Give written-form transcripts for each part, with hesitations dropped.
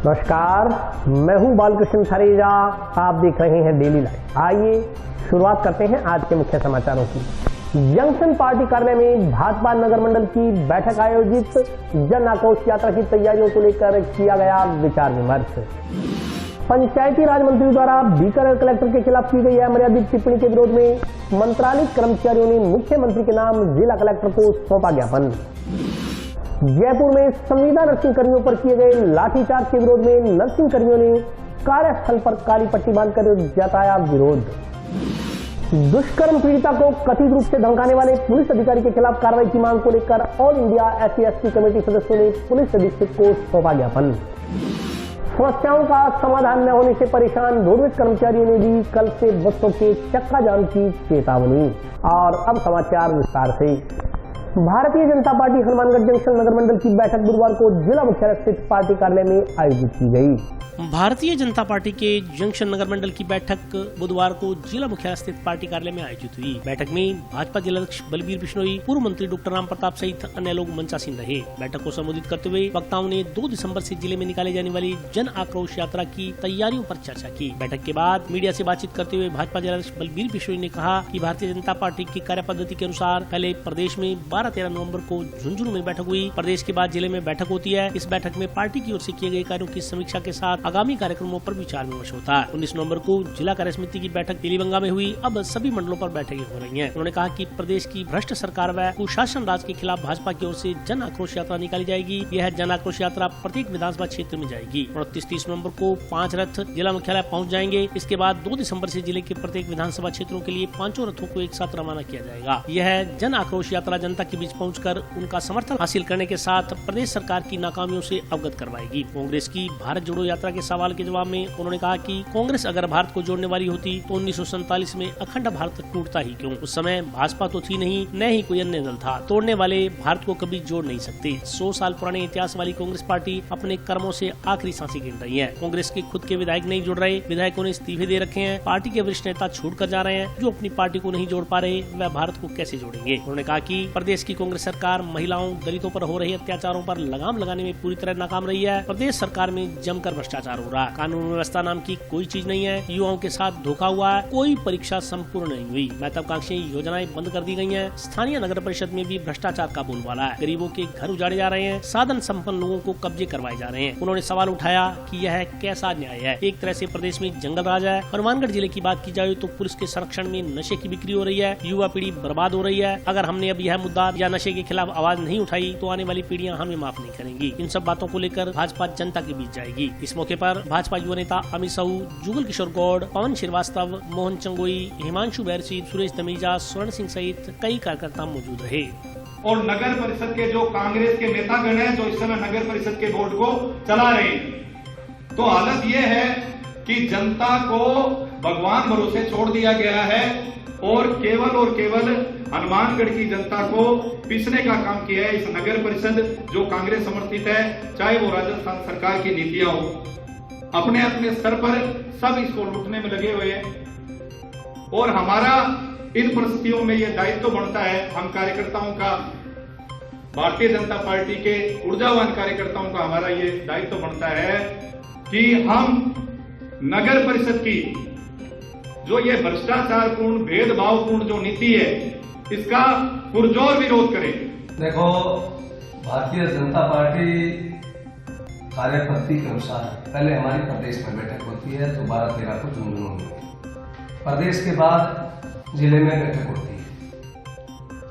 नमस्कार, मैं हूं बालकृष्ण थरेजा। आप देख रहे हैं डेली लाइफ। आइए शुरुआत करते हैं आज के मुख्य समाचारों की। जंक्शन पार्टी कार्यालय में भाजपा नगर मंडल की बैठक आयोजित। जन आक्रोश यात्रा की तैयारियों को लेकर किया गया विचार विमर्श। पंचायती राज मंत्री द्वारा बीकानेर कलेक्टर के खिलाफ की गई अमर्यादित टिप्पणी के विरोध में मंत्रालय कर्मचारियों ने मुख्यमंत्री के नाम जिला कलेक्टर को सौंपा ज्ञापन। जयपुर में संविदा नर्सिंग कर्मियों पर किए गए लाठीचार्ज के विरोध में नर्सिंग कर्मियों ने कार्यस्थल पर काली पट्टी बांधकर जताया विरोध। दुष्कर्म पीड़िता को कथित रूप से धमकाने वाले पुलिस अधिकारी के खिलाफ कार्रवाई की मांग को लेकर ऑल इंडिया SC/ST कमेटी सदस्यों ने पुलिस अधीक्षक को सौंपा ज्ञापन। समस्याओं का समाधान न होने से परेशान रोडवेज कर्मचारियों ने दी कल से बसों के चक्का जाम की चेतावनी। और अब समाचार विस्तार से। भारतीय जनता पार्टी हनुमानगढ़ जंक्शन नगर मंडल की बैठक बुधवार को जिला मुख्यालय स्थित पार्टी कार्यालय में आयोजित की गई। भारतीय जनता पार्टी के जंक्शन नगर मंडल की बैठक बुधवार को जिला मुख्यालय स्थित पार्टी कार्यालय में आयोजित हुई। बैठक में भाजपा जिलाध्यक्ष बलबीर बिश्नोई, पूर्व मंत्री डॉक्टर राम प्रताप सहित अन्य लोग मंचासीन रहे। बैठक को संबोधित करते हुए वक्ताओं ने 2 दिसंबर से जिले में निकाले जाने वाली जन आक्रोश यात्रा की तैयारियों पर चर्चा की। बैठक के बाद मीडिया से बातचीत करते हुए भाजपा जिलाध्यक्ष बलबीर बिश्नोई ने कहा कि भारतीय जनता पार्टी की कार्य पद्धति के अनुसार पहले प्रदेश में 12-13 नवम्बर को झुंझुनू में बैठक हुई। प्रदेश के बाद जिले में बैठक होती है। इस बैठक में पार्टी की ओर से किए गए कार्यों की समीक्षा के साथ आगामी कार्यक्रमों पर विचार विमर्श होता है। 19 नवंबर को जिला कार्य समिति की बैठक पीलीबंगा में हुई। अब सभी मंडलों पर बैठकें हो रही हैं। उन्होंने कहा कि प्रदेश की भ्रष्ट सरकार व कुशासन राज के खिलाफ भाजपा की ओर से जन आक्रोश यात्रा निकाली जाएगी। यह जन आक्रोश यात्रा प्रत्येक विधानसभा क्षेत्र में जाएगी। 29-30 नवंबर को 5 रथ जिला मुख्यालय पहुंच जाएंगे। इसके बाद 2 दिसंबर से जिले के प्रत्येक विधानसभा क्षेत्रों के लिए 5 रथों को एक साथ रवाना किया जाएगा। यह जन आक्रोश यात्रा जनता के बीच पहुंचकर उनका समर्थन हासिल करने के साथ प्रदेश सरकार की नाकामियों से अवगत करवाएगी। कांग्रेस की भारत जोड़ो यात्रा के सवाल के जवाब में उन्होंने कहा कि कांग्रेस अगर भारत को जोड़ने वाली होती तो 1947 में अखंड भारत टूटता ही क्यों। उस समय भाजपा तो थी नहीं, न ही कोई अन्य दल था। तोड़ने वाले भारत को कभी जोड़ नहीं सकते। 100 साल पुराने इतिहास वाली कांग्रेस पार्टी अपने कर्मों से आखिरी सांसें गिन रही है। कांग्रेस के खुद के विधायक नहीं जुड़ रहे, विधायकों ने इस्तीफे दे रखे हैं। पार्टी के वरिष्ठ नेता छोड़ कर जा रहे हैं। जो अपनी पार्टी को नहीं जोड़ पा रहे वह भारत को कैसे जोड़ेंगे। उन्होंने कहा कि प्रदेश की कांग्रेस सरकार महिलाओं, दलितों पर हो रहे अत्याचारों पर लगाम लगाने में पूरी तरह नाकाम रही है। प्रदेश सरकार में जमकर भ्रष्टाचार हो रहा है। कानून व्यवस्था नाम की कोई चीज नहीं है। युवाओं के साथ धोखा हुआ है। कोई परीक्षा संपूर्ण नहीं हुई। महत्वाकांक्षी योजनाएं बंद कर दी गई हैं। स्थानीय नगर परिषद में भी भ्रष्टाचार का बोलबाला है। गरीबों के घर उजाड़े जा रहे हैं। साधन संपन्न लोगों को कब्जे करवाए जा रहे हैं। उन्होंने सवाल उठाया कि यह कैसा न्याय है। एक तरह से प्रदेश में जंगल राज है। हनुमानगढ़ जिले की बात की जाए तो पुलिस के संरक्षण में नशे की बिक्री हो रही है। युवा पीढ़ी बर्बाद हो रही है। अगर हमने अब यह मुद्दा या नशे के खिलाफ आवाज नहीं उठाई तो आने वाली पीढ़ियां हमें माफ नहीं करेंगी। इन सब बातों को लेकर भाजपा जनता के बीच जाएगी। इस मौके पर भाजपा युवा नेता अमित साहू, जुगल किशोर गौड़, पवन श्रीवास्तव, मोहन चंगोई, हिमांशु बैरसी, सुरेश तमीजा, स्वर्ण सिंह सहित कई कार्यकर्ता मौजूद रहे। और नगर परिषद के जो कांग्रेस के नेतागण हैं जो इस समय नगर परिषद के बोर्ड को चला रहे हैं, तो हालत यह है कि जनता को भगवान भरोसे छोड़ दिया गया है और केवल हनुमानगढ़ की जनता को पीसने का काम किया है। इस नगर परिषद जो कांग्रेस समर्थित है, चाहे वो राजस्थान सरकार की नीतियां हो, अपने अपने स्तर पर सब इसको लूटने में लगे हुए हैं। और हमारा इन परिस्थितियों में यह दायित्व बनता है, हम कार्यकर्ताओं का, भारतीय जनता पार्टी के ऊर्जावान कार्यकर्ताओं का हमारा ये दायित्व बनता है कि हम नगर परिषद की जो ये भ्रष्टाचारपूर्ण, भेदभावपूर्ण जो नीति है, इसका पुरजोर विरोध करें। देखो, भारतीय जनता पार्टी कार्यपद्धति के अनुसार पहले हमारी प्रदेश में बैठक होती है तो 12-13 को झुंझुनू में, प्रदेश के बाद जिले में बैठक होती है।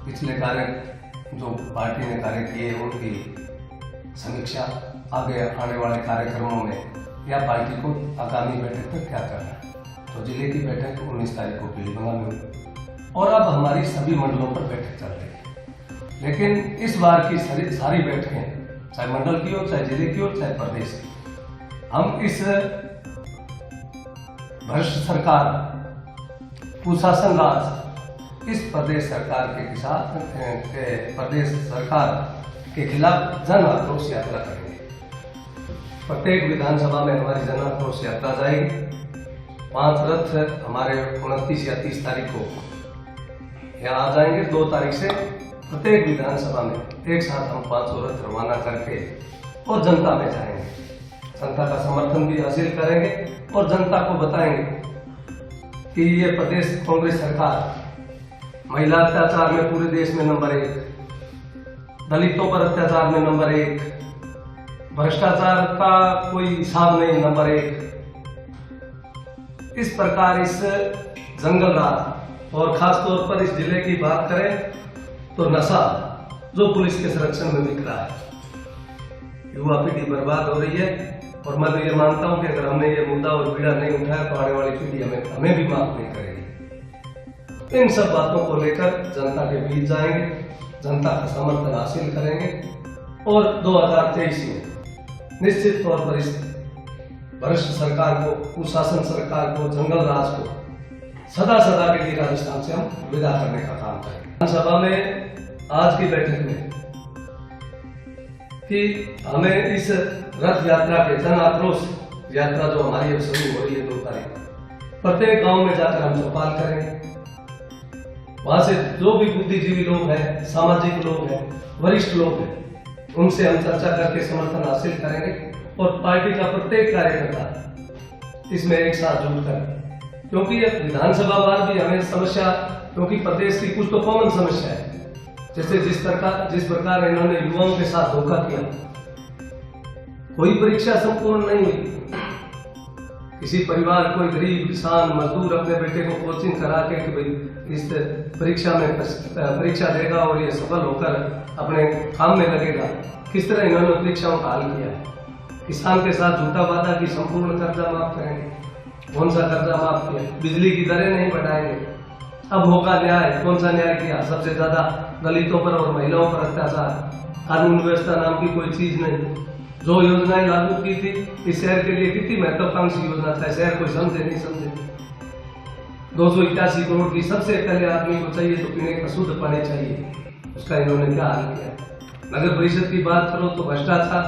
पिछले कार्य जो पार्टी ने कार्य किए उनकी समीक्षा, आगे आने वाले कार्यक्रमों में या पार्टी को आगामी बैठक में क्या करना है। तो जिले की बैठक 19 तारीख को पीलीबंगा में हुई और अब हमारी सभी मंडलों पर बैठक चल रही है। लेकिन इस बार की सारी बैठकें, चाहे मंडल की हो, चाहे जिले की हो, चाहे प्रदेश की, हम इस भ्रष्ट सरकार, कुशासन राज, इस प्रदेश सरकार के साथ प्रदेश सरकार के खिलाफ जन आक्रोश यात्रा करेंगे। प्रत्येक विधानसभा में हमारी जन आक्रोश यात्रा जाएगी। 5 रथ हमारे 29 या 30 तारीख को यहाँ आ जाएंगे। 2 तारीख से प्रत्येक विधानसभा में एक साथ हम 500 रथ रवाना करके और जनता में जाएंगे। जनता का समर्थन भी हासिल करेंगे और जनता को बताएंगे कि ये प्रदेश कांग्रेस सरकार महिला अत्याचार में पूरे देश में नंबर 1, दलितों पर अत्याचार में नंबर 1, भ्रष्टाचार का कोई हिसाब नहीं, नंबर 1। इस प्रकार इस जंगल राज और खासतौर पर इस जिले की बात करें तो नशा जो पुलिस के संरक्षण में बिक रहा है, युवा पीढ़ी बर्बाद हो रही है। और मैं तो ये मानता हूं कि अगर हमने ये मुद्दा और पीड़ा नहीं उठाया तो आने वाली पीढ़ी हमें भी माफ नहीं करेगी। इन सब बातों को लेकर जनता के बीच जाएंगे, जनता का समर्थन हासिल करेंगे और 2023 में निश्चित तौर पर इस भ्रष्ट सरकार को, कुशासन सरकार को, जंगल राज को सदा सदा के लिए राजस्थान से हम विदा करने का काम करेंगे। विधानसभा में आज की बैठक में कि हमें इस रथ यात्रा के जन आक्रोश यात्रा जो हमारी अब शुरू हो रही है 2 तारीख, प्रत्येक गांव में जाकर हम चौपाल करेंगे। वहां से जो भी बुद्धिजीवी लोग हैं, सामाजिक लोग हैं, वरिष्ठ लोग हैं, उनसे हम चर्चा करके समर्थन हासिल करेंगे और पार्टी का प्रत्येक कार्यकर्ता इसमें एक साथ जुटकर, क्योंकि ये विधानसभा बाद भी हमें समस्या, क्योंकि प्रदेश की कुछ तो कॉमन समस्या है, जैसे जिस प्रकार इन्होंने युवाओं के साथ धोखा किया, कोई परीक्षा संपूर्ण नहीं हुई। किसी परिवार, कोई गरीब किसान मजदूर अपने बेटे को कोचिंग करा के कि भाई इस परीक्षा में परीक्षा देगा और ये सफल होकर अपने काम में लगेगा, किस तरह इन्होंने परीक्षाओं का हल किया। किसान के साथ झूठा वादा की संपूर्ण कर्जा माफ करेंगे, कौन सा कर्जा माफ किया, बिजली की दरें नहीं बढ़ाएंगे, अब होगा न्याय, कौन सा न्याय किया, सबसे ज्यादा दलितों पर और महिलाओं पर अत्याचार, कानून व्यवस्था नाम की कोई चीज नहीं। जो योजनाएं लागू की थी इस शहर के लिए कितनी महत्वाकांक्षी योजना था, शहर कोई समझे नहीं समझे। 281 करोड़ की सबसे पहले आदमी को चाहिए तो पीने का शुद्ध पानी चाहिए, उसका इन्होंने क्या हाल किया। नगर परिषद की बात करो तो भ्रष्टाचार,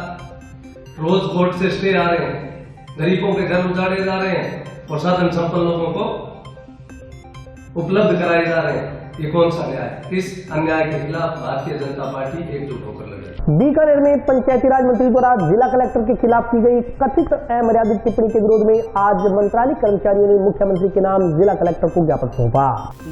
रोज कोर्ट से स्टे आ रहे हैं, गरीबों के घर उजाड़े जा रहे हैं और साधन संपन्न लोगों को उपलब्ध कराए जा रहे हैं। ये कौन सा न्याय? इस अन्याय के खिलाफ भारतीय जनता पार्टी एकजुट होकर लड़ेगी। बीकानेर में पंचायती राज मंत्री द्वारा जिला कलेक्टर के खिलाफ की गई कथित अमर्यादित टिप्पणी के विरोध में आज मंत्रालय कर्मचारियों ने मुख्यमंत्री के नाम जिला कलेक्टर को ज्ञापन सौंपा।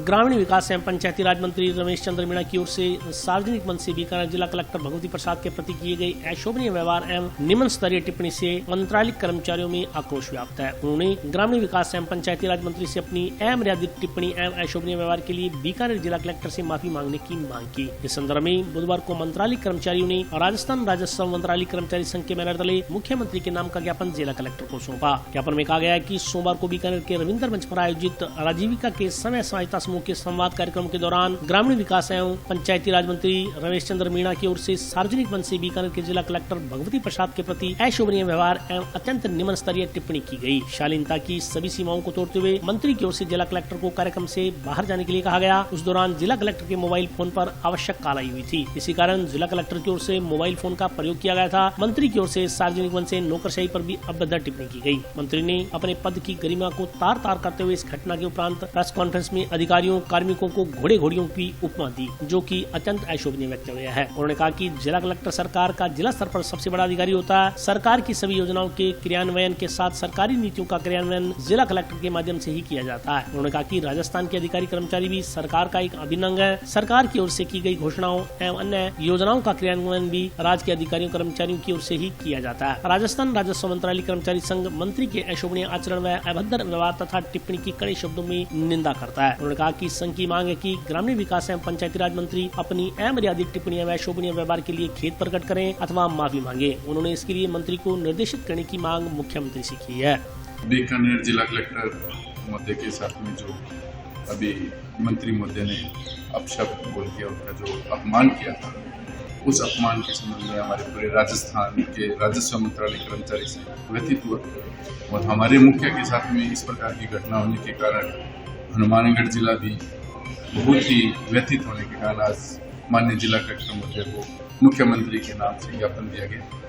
ग्रामीण विकास एवं पंचायती राज मंत्री रमेश चंद्र मीणा की ओर से सार्वजनिक मंच से बीकानेर जिला कलेक्टर भगवती प्रसाद के प्रति किए गई अशोभनीय व्यवहार एवं निम्न स्तरीय टिप्पणी से मंत्रालय कर्मचारियों में आक्रोश व्याप्त है। उन्होंने ग्रामीण विकास एवं पंचायती राज मंत्री से अपनी अमर्यादित टिप्पणी एवं अशोभनीय व्यवहार के लिए बीकानेर जिला कलेक्टर से माफी मांगने की मांग की। इस संदर्भ में बुधवार को मंत्रालय कर्मचारियों ने राजस्थान राजस्व मंत्रालय कर्मचारी संघ के बैनर तले मुख्यमंत्री के नाम का ज्ञापन जिला कलेक्टर को सौंपा। ज्ञापन में कहा गया है कि सोमवार को बीकानेर के रविंद्र मंच पर आयोजित आजीविका के समय सहायता समूह के संवाद कार्यक्रम के दौरान ग्रामीण विकास एवं पंचायती राज मंत्री रमेश चंद्र मीणा की ओर से सार्वजनिक मंच से बीकानेर के जिला कलेक्टर भगवती प्रसाद के प्रति अशोभनीय व्यवहार एवं अत्यंत निम्न स्तरीय टिप्पणी की गई। शालीनता की सभी सीमाओं को तोड़ते हुए मंत्री की ओर से जिला कलेक्टर को कार्यक्रम से बाहर जाने के लिए कहा गया। उस दौरान जिला कलेक्टर के मोबाइल फोन पर आवश्यक कॉल आई हुई थी। इसी कारण जिला कलेक्टर की ओर से मोबाइल फोन का प्रयोग किया गया था। मंत्री की ओर से सार्वजनिक मंच से नौकरशाही पर भी अभद्र टिप्पणी की गई। मंत्री ने अपने पद की गरिमा को तार तार करते हुए इस घटना के उपरांत प्रेस कॉन्फ्रेंस में अधिकारियों कार्मिकों को घोड़े घोड़ियों की उपमा दी, जो कि अत्यंत अशोभनीय वक्तव्य है। उन्होंने कहा कि जिला कलेक्टर सरकार का जिला स्तर पर सबसे बड़ा अधिकारी होता है। सरकार की सभी योजनाओं के क्रियान्वयन के साथ सरकारी नीतियों का क्रियान्वयन जिला कलेक्टर के माध्यम से ही किया जाता है। उन्होंने कहा कि राजस्थान के अधिकारी कर्मचारी भी सरकार का एक अभिन्न अंग है। सरकार की ओर से की गई घोषणाओं एवं अन्य योजनाओं का क्रियान्वयन भी राज्य के अधिकारियों कर्मचारियों की ओर से ही किया जाता है। राजस्थान राजस्व मंत्रालय कर्मचारी संघ मंत्री के अशोभनीय आचरण व अभद्र व्यवहार तथा टिप्पणी की कड़े शब्दों में निंदा करता है। उन्होंने कहा कि संघ की मांग है कि ग्रामीण विकास एवं पंचायती राज मंत्री अपनी अमर्यादित टिप्पणी एवं अशोभनीय व्यवहार के लिए खेद प्रकट करें अथवा माफी मांगे। उन्होंने इसके लिए मंत्री को निर्देशित करने की मांग मुख्यमंत्री से की है। बीकानेर जिला कलेक्टर मुद्दे के साथ में जो अभी मंत्री मुद्दे ने अपशब्द बोल के उनका जो अपमान किया था, उस अपमान के संबंध में हमारे पूरे राजस्थान के राजस्व मंत्रालय कर्मचारी से व्यथित हुआ और हमारे मुखिया के साथ में इस प्रकार की घटना होने के कारण हनुमानगढ़ जिला भी बहुत ही व्यथित होने के कारण आज माननीय जिला कलेक्टर महोदय को मुख्यमंत्री के नाम से ज्ञापन दिया गया।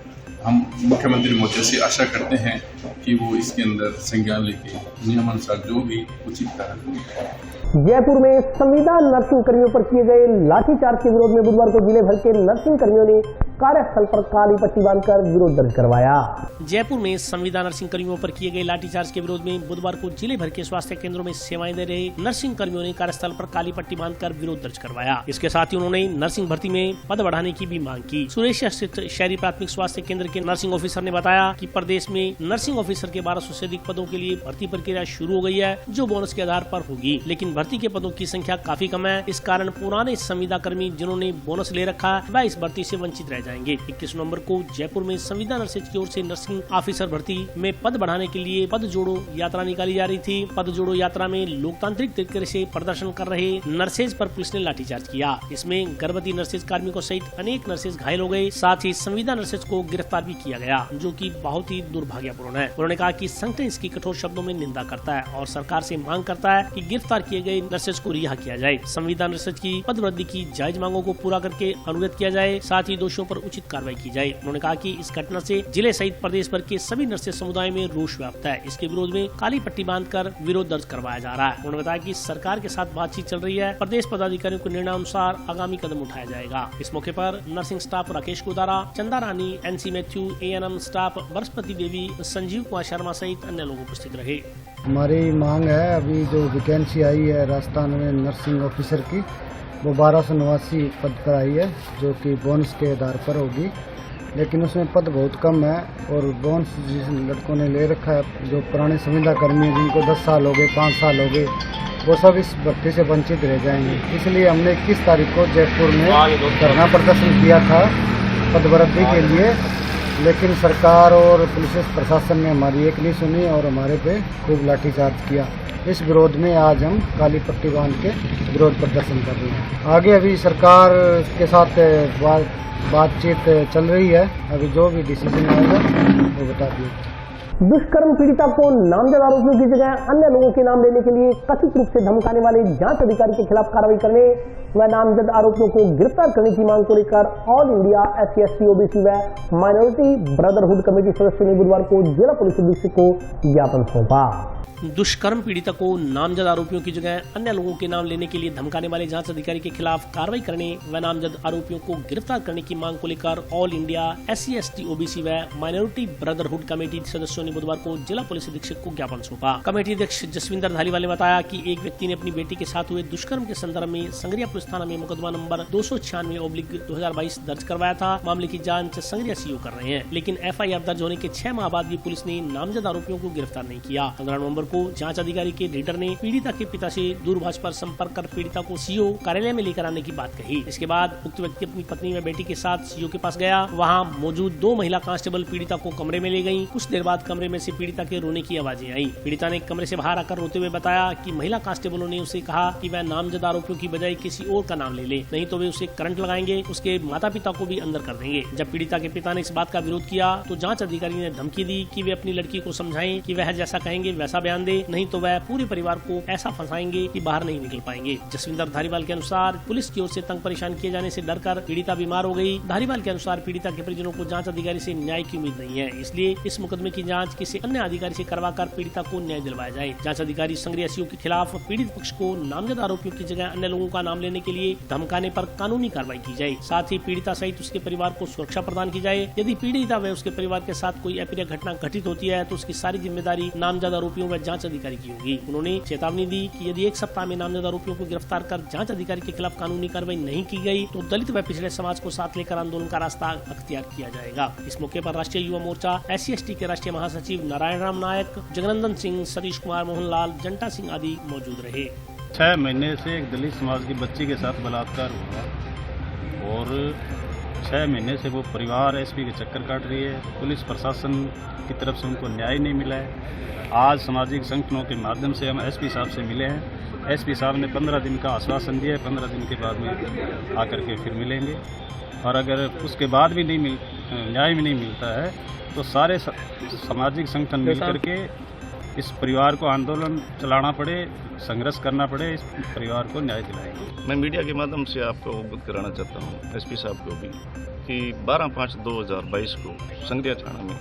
हम मुख्यमंत्री महोदय से आशा करते हैं कि वो इसके अंदर संज्ञान लेके नियमानुसार जो भी उचित कार्य। जयपुर में संविदा नर्सिंग कर्मियों पर किए गए लाठीचार्ज के विरोध में बुधवार को जिले भर के नर्सिंग कर्मियों ने कार्यस्थल पर काली पट्टी बांधकर विरोध दर्ज करवाया। जयपुर में संविदा नर्सिंग कर्मियों पर किए गए लाठीचार्ज के विरोध में बुधवार को जिले भर के स्वास्थ्य केंद्रों में सेवाएं दे रहे नर्सिंग कर्मियों ने कार्यस्थल पर काली पट्टी बांधकर विरोध दर्ज करवाया। इसके साथ ही उन्होंने नर्सिंग भर्ती में पद बढ़ाने की भी मांग की। सुरेश स्थित शहरी प्राथमिक स्वास्थ्य केंद्र के नर्सिंग ऑफिसर ने बताया कि प्रदेश में नर्सिंग ऑफिसर के 1200 से अधिक पदों के लिए भर्ती प्रक्रिया शुरू हो गई है, जो बोनस के आधार पर होगी, लेकिन भर्ती के पदों की संख्या काफी कम है। इस कारण पुराने संविदा कर्मी जिन्होंने बोनस ले रखा है वह इस भर्ती से वंचित रह जाएंगे। 21 नवंबर को जयपुर में संविदा नर्सेज की ओर से नर्सिंग ऑफिसर भर्ती में पद बढ़ाने के लिए पद जोड़ो यात्रा निकाली जा रही थी। पद जोड़ो यात्रा में लोकतांत्रिक तरीके से प्रदर्शन कर रहे नर्सेज पर पुलिस ने लाठीचार्ज किया। इसमें गर्भवती नर्सेज कार्मिकों सहित अनेक नर्सेज घायल हो गए। साथ ही संविदा नर्सेज को गिरफ्तार भी किया गया, जो कि बहुत ही दुर्भाग्यपूर्ण है। उन्होंने कहा कि संगठन इसकी कठोर शब्दों में निंदा करता है और सरकार से मांग करता है कि गिरफ्तार किए गए नर्सेज को रिहा किया जाए। संविदा नर्सेज की पदवृद्धि की जायज मांगों को पूरा करके अनुरोध किया जाए, साथ ही दोषियों पर उचित कार्रवाई की जाए। उन्होंने कहा कि इस घटना से जिले सहित प्रदेश भर के सभी नर्सेज समुदाय में रोष व्याप्त है। इसके विरोध में काली पट्टी बांधकर विरोध दर्ज करवाया जा रहा है। उन्होंने बताया कि सरकार के साथ बातचीत चल रही है, प्रदेश पदाधिकारियों के निर्णय अनुसार आगामी कदम उठाया जाएगा। इस मौके पर nursing staff Rakesh Godara, Chanda Rani, N C Mathew, ANM staff Brihaspati Devi, Sanjeev Kumar Sharma सहित अन्य लोग उपस्थित रहे। हमारी मांग है, अभी जो वैकेंसी आई है राजस्थान में नर्सिंग ऑफिसर की, वो 1289 पद पर आई है, जो कि बोनस के आधार पर होगी, लेकिन उसमें पद बहुत कम है और बोनस जिस लड़कों ने ले रखा है, जो पुराने संविदा कर्मी हैं जिनको 10 साल हो गए, 5 साल हो गए, वो सब इस भर्ती से वंचित रह जाएंगे। इसलिए हमने 21 तारीख को जयपुर में धरना प्रदर्शन किया था पदवृद्धि के लिए, लेकिन सरकार और पुलिस प्रशासन ने हमारी एक नहीं सुनी और हमारे पे खूब लाठीचार्ज किया। इस विरोध में आज हम काली पट्टी बांध के विरोध प्रदर्शन कर रहे हैं। आगे अभी सरकार के साथ बातचीत चल रही है, अभी जो भी डिसीजन आएगा वो बता दिए। दुष्कर्म पीड़िता को नामजद आरोपियों की जगह अन्य लोगों के नाम लेने के लिए कथित रूप से धमकाने वाले जांच अधिकारी के खिलाफ कार्रवाई करने व नामजद आरोपियों को गिरफ्तार करने की मांग को लेकर ऑल इंडिया SC/ST OBC व माइनॉरिटी ब्रदरहुड कमेटी सदस्यों ने बुधवार को जिला पुलिस अधीक्षक को ज्ञापन सौंपा। दुष्कर्म पीड़िता को नामजद आरोपियों की जगह अन्य लोगों के नाम लेने के लिए धमकाने वाले जांच अधिकारी के खिलाफ कार्रवाई करने व नामजद आरोपियों को गिरफ्तार करने की मांग को लेकर ऑल इंडिया SC/ST OBC व माइनॉरिटी ब्रदरहुड कमेटी सदस्यों ने बुधवार को जिला पुलिस अधीक्षक को ज्ञापन सौंपा। कमेटी अध्यक्ष जसविंदर धालीवाल ने बताया कि एक व्यक्ति ने अपनी बेटी के साथ हुए दुष्कर्म के संदर्भ में संगरिया पुलिस थाना में मुकदमा नंबर 296/2022 दर्ज करवाया था। मामले की जाँच संगरिया CO कर रहे हैं, लेकिन FIR दर्ज होने के 6 माह बाद भी पुलिस ने नामजद आरोपियों को गिरफ्तार नहीं किया। 15 नवंबर को जांच अधिकारी के रीडर ने पीड़िता के पिता से दूरभाष पर संपर्क कर पीड़िता को CO कार्यालय में लेकर आने की बात कही। इसके बाद उक्त व्यक्ति अपनी पत्नी व बेटी के साथ CO के पास गया। वहां मौजूद 2 महिला कांस्टेबल पीड़िता को कमरे में ले गयी। कुछ देर बाद कमरे में से पीड़िता के रोने की आवाजें आई। पीड़िता ने कमरे से बाहर आकर रोते हुए बताया कि महिला कांस्टेबलों ने उसे कहा कि वह नामजद आरोपियों की बजाय किसी और का नाम ले ले, नहीं तो वे उसे करंट लगाएंगे, उसके माता पिता को भी अंदर कर देंगे। जब पीड़िता के पिता ने इस बात का विरोध किया तो जांच अधिकारी ने धमकी दी कि वे अपनी लड़की को समझाएं कि वह जैसा कहेंगे वैसा बयान दे, नहीं तो वह पूरे परिवार को ऐसा फंसाएंगे कि बाहर नहीं निकल पाएंगे। जसविंदर धारीवाल के अनुसार पुलिस की ओर से तंग परेशान किए जाने से डरकर पीड़िता बीमार हो गई। धारीवाल के अनुसार पीड़िता के परिजनों को जांच अधिकारी से न्याय की उम्मीद नहीं है, इसलिए इस मुकदमे की जांच किसी अन्य अधिकारी से करवाकर पीड़िता को न्याय दिलवाया जाए। जांच अधिकारी संगरिया CO के खिलाफ पीड़ित पक्ष को नामजद आरोपियों की जगह अन्य लोगों का नाम लेने के लिए धमकाने पर कानूनी कार्रवाई की जाए। साथ ही पीड़िता सहित उसके परिवार को सुरक्षा प्रदान की जाए। यदि पीड़िता व उसके परिवार के साथ कोई अप्रिय घटना घटित होती है तो उसकी सारी जिम्मेदारी नामजद आरोपियों व जांच अधिकारी की होगी। उन्होंने चेतावनी दी कि यदि 1 सप्ताह में नामजद आरोपियों को गिरफ्तार कर जांच अधिकारी के खिलाफ कानूनी कार्रवाई नहीं की गई तो दलित व पिछड़े समाज को साथ लेकर आंदोलन का रास्ता अख्तियार किया जाएगा। इस मौके पर राष्ट्रीय युवा मोर्चा SC/ST के राष्ट्रीय महासचिव नारायण राम नायक, जगनंदन सिंह, सतीश कुमार, मोहनलाल, जंटा सिंह आदि मौजूद रहे। 6 महीने से एक दलित समाज की बच्ची के साथ बलात्कार हुआ और 6 महीने से वो परिवार SP के चक्कर काट रही है। पुलिस प्रशासन की तरफ से उनको न्याय नहीं मिला है। आज सामाजिक संगठनों के माध्यम से हम SP साहब से मिले हैं। SP साहब ने 15 दिन का आश्वासन दिया है, 15 दिन के बाद में आकर के फिर मिलेंगे और अगर उसके बाद भी न्याय भी नहीं मिलता है तो सारे सामाजिक संगठन मिलकर के इस परिवार को आंदोलन चलाना पड़े, संघर्ष करना पड़े, इस परिवार को न्याय दिलाएंगे। मैं मीडिया के माध्यम से आपको अवगत कराना चाहता हूँ SP साहब को भी कि 12/5/2022 को संगरिया थाना में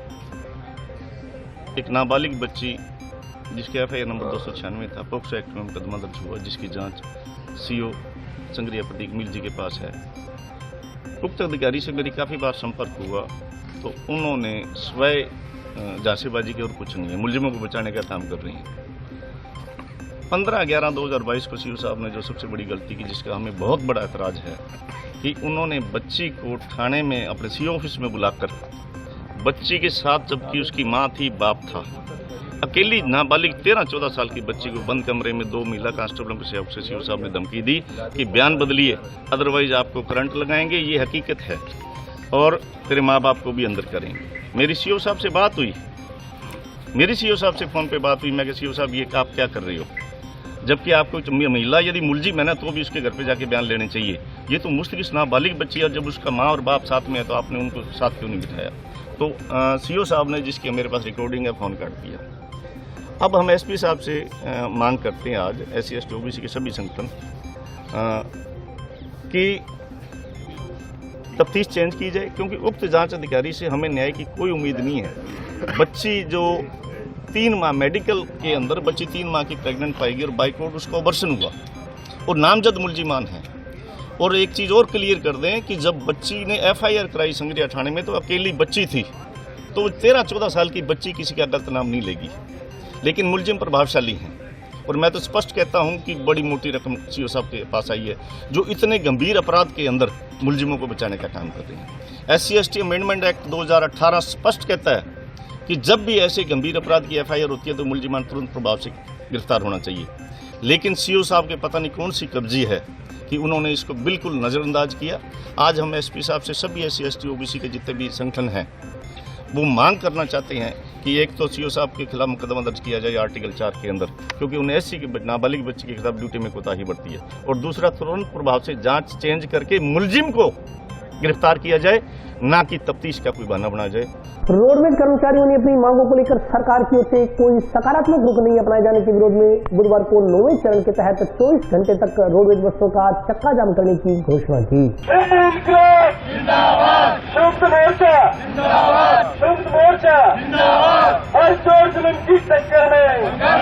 एक नाबालिग बच्ची जिसके FIR नंबर 296 था, पोक्सो एक्ट में मुकदमा दर्ज हुआ, जिसकी जांच CO संगरिया प्रतीक मिल जी के पास है। उक्त अधिकारी से मेरी काफ़ी बार संपर्क हुआ तो उन्होंने स्वयं जांचेबाजी की और कुछ नहीं है, मुलजिमों को बचाने का काम कर रही हैं। 15/11/2022 को सीओ साहब ने जो सबसे बड़ी गलती की, जिसका हमें बहुत बड़ा एतराज़ है, कि उन्होंने बच्ची को थाने में अपने सीओ ऑफिस में बुलाकर बच्ची के साथ, जबकि उसकी माँ थी, बाप था, अकेली नाबालिग 13-14 साल की बच्ची को बंद कमरे में 2 महिला कांस्टेबलों के सहयोग से सीओ साहब ने धमकी दी कि बयान बदलिए, अदरवाइज आपको करंट लगाएंगे, ये हकीकत है, और तेरे माँ बाप को भी अंदर करेंगे। मेरी सीओ साहब से बात हुई, मेरी सीओ साहब से फ़ोन पे बात हुई, मैं कि सीओ साहब ये आप क्या कर रहे हो, जबकि आपको महिला यदि मुलजिम है ना तो भी उसके घर पे जाके बयान लेने चाहिए। ये तो मुस्तकिल नाबालिग बच्ची है, जब उसका माँ और बाप साथ में है तो आपने उनको साथ क्यों नहीं बिठाया। तो सीओ साहब ने, जिसकी मेरे पास रिकॉर्डिंग है, फ़ोन काट दिया। अब हम एसपी साहब से मांग करते हैं आज, SC ST OBC के सभी संगठन, कि तफ्तीश चेंज की जाए, क्योंकि उक्त जांच अधिकारी से हमें न्याय की कोई उम्मीद नहीं है। बच्ची जो 3 माह मेडिकल के अंदर बच्ची 3 माह की प्रेग्नेंट पाएगी और बाई कोर्ट उसका ऑपरेशन हुआ और नामजद मुलजिमान है। और एक चीज़ और क्लियर कर दें कि जब बच्ची ने FIR कराई संगरिया थाने में तो अकेली बच्ची थी, तो 13-14 साल की बच्ची किसी का गलत नाम नहीं लेगी, लेकिन मुलजिम प्रभावशाली हैं। और मैं तो स्पष्ट कहता हूं कि बड़ी मोटी रकम सीओ साहब के पास आई है, जो इतने गंभीर अपराध के अंदर मुलजिमों को बचाने का काम कर रहे हैं। SC ST अमेंडमेंट एक्ट 2018 स्पष्ट कहता है कि जब भी ऐसे गंभीर अपराध की FIR होती है तो मुलजिमान तुरंत प्रभाव से गिरफ्तार होना चाहिए। लेकिन सीओ साहब के पता नहीं कौन सी कब्जी है कि उन्होंने इसको बिल्कुल नज़रअंदाज किया। आज हम SP साहब से सभी SC ST OBC के जितने भी संगठन हैं वो मांग करना चाहते हैं कि एक तो सीओ साहब के खिलाफ मुकदमा दर्ज किया जाए आर्टिकल 4 के अंदर, क्योंकि उन्हें SC के नाबालिग बच्ची के खिलाफ ड्यूटी में कोताही बरती है, और दूसरा तुरंत प्रभाव से जांच चेंज करके मुलजिम को गिरफ्तार किया जाए, ना कि तफ्तीश का कोई बहाना बनाया जाए। रोडवेज कर्मचारियों ने अपनी मांगों को लेकर सरकार की ओर से कोई सकारात्मक रुख नहीं अपनाए जाने के विरोध में बुधवार को 9वें चरण के तहत 24 घंटे तक रोडवेज बसों का चक्का जाम करने की घोषणा की। हर चोर जुल्म की टक्कर में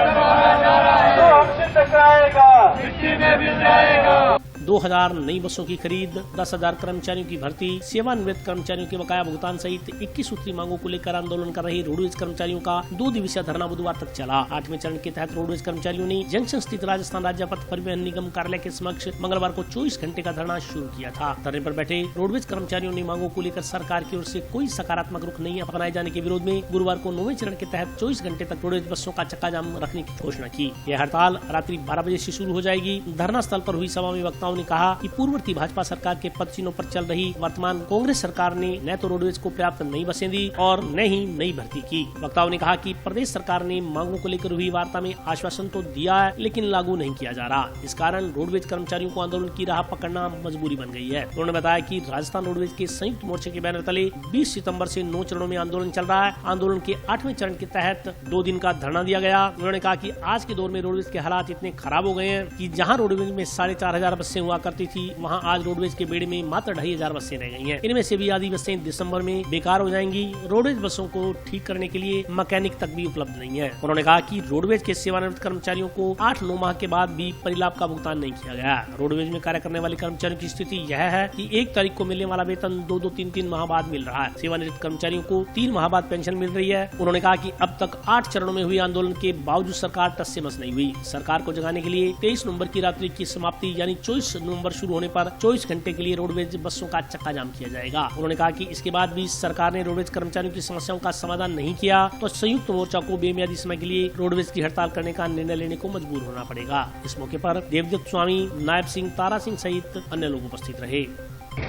तो हमसे टकराएगा, मिट्टी में मिल जाएगा। 2000 नई बसों की खरीद, 10,000 कर्मचारियों की भर्ती, सेवानिवृत्त कर्मचारियों के बकाया भुगतान सहित 21 सूत्री मांगों को लेकर आंदोलन कर रहे रोडवेज कर्मचारियों का 2 दिवसीय धरना बुधवार तक चला। 8वें चरण के तहत रोडवेज कर्मचारियों ने जंक्शन स्थित राजस्थान राज्य पथ परिवहन निगम कार्यालय के समक्ष मंगलवार को 24 घंटे का धरना शुरू किया था। धरने पर बैठे रोडवेज कर्मचारियों ने मांगों को लेकर सरकार की ओर से कोई सकारात्मक रुख नहीं अपनाए जाने के विरोध में गुरुवार को 9वें चरण के तहत 24 घंटे तक रोडवेज बसों का चक्का जाम रखने की घोषणा की। यह हड़ताल रात्रि 12 बजे से शुरू हो जाएगी। धरना स्थल पर हुई सभा में वक्ताओं ने कहा कि पूर्ववर्ती भाजपा सरकार के पद चिन्हों पर चल रही वर्तमान कांग्रेस सरकार ने न तो रोडवेज को पर्याप्त नई बसें दी और न ही नई भर्ती की। वक्ताओं ने कहा कि प्रदेश सरकार ने मांगों को लेकर हुई वार्ता में आश्वासन तो दिया है, लेकिन लागू नहीं किया जा रहा। इस कारण रोडवेज कर्मचारियों को आंदोलन की राह पकड़ना मजबूरी बन गई है। उन्होंने बताया कि राजस्थान रोडवेज के संयुक्त मोर्चे के बैनर तले 20 सितंबर से 9 चरणों में आंदोलन चल रहा है। आंदोलन के 8वें चरण के तहत 2 दिन का धरना दिया गया। उन्होंने कहा कि आज के दौर में रोडवेज के हालात इतने खराब हो गए हैं कि जहां रोडवेज में 4,500 बसें हुआ करती थी, वहां आज रोडवेज के बेड़े में मात्र 2,500 बसें रह गई हैं। इनमें से भी आधी बसें दिसंबर में बेकार हो जाएंगी। रोडवेज बसों को ठीक करने के लिए मैकेनिक तक भी उपलब्ध नहीं है। उन्होंने कहा कि रोडवेज के सेवानिवृत्त कर्मचारियों को 8-9 माह के बाद भी परिलाभ का भुगतान नहीं किया गया। रोडवेज में कार्य करने वाले कर्मचारियों की स्थिति यह है कि 1 तारीख को मिलने वाला वेतन 2-2, 3-3 माह बाद मिल रहा है। सेवानिवृत्त कर्मचारियों को 3 माह बाद पेंशन मिल रही है। उन्होंने कहा कि अब तक 8 चरणों में हुई आंदोलन के बावजूद सरकार टस से मस नहीं हुई। सरकार को जगाने के लिए 23 नवंबर की रात्रि की समाप्ति यानी 24 नवंबर शुरू होने पर 24 घंटे के लिए रोडवेज बसों का चक्का जाम किया जाएगा। उन्होंने कहा कि इसके बाद भी सरकार ने रोडवेज कर्मचारियों की समस्याओं का समाधान नहीं किया तो संयुक्त मोर्चा को बेमियादी समय के लिए रोडवेज की हड़ताल करने का निर्णय लेने को मजबूर होना पड़ेगा। इस मौके पर देवदत्त स्वामी, नायब सिंह, तारा सिंह सहित अन्य लोग उपस्थित रहे।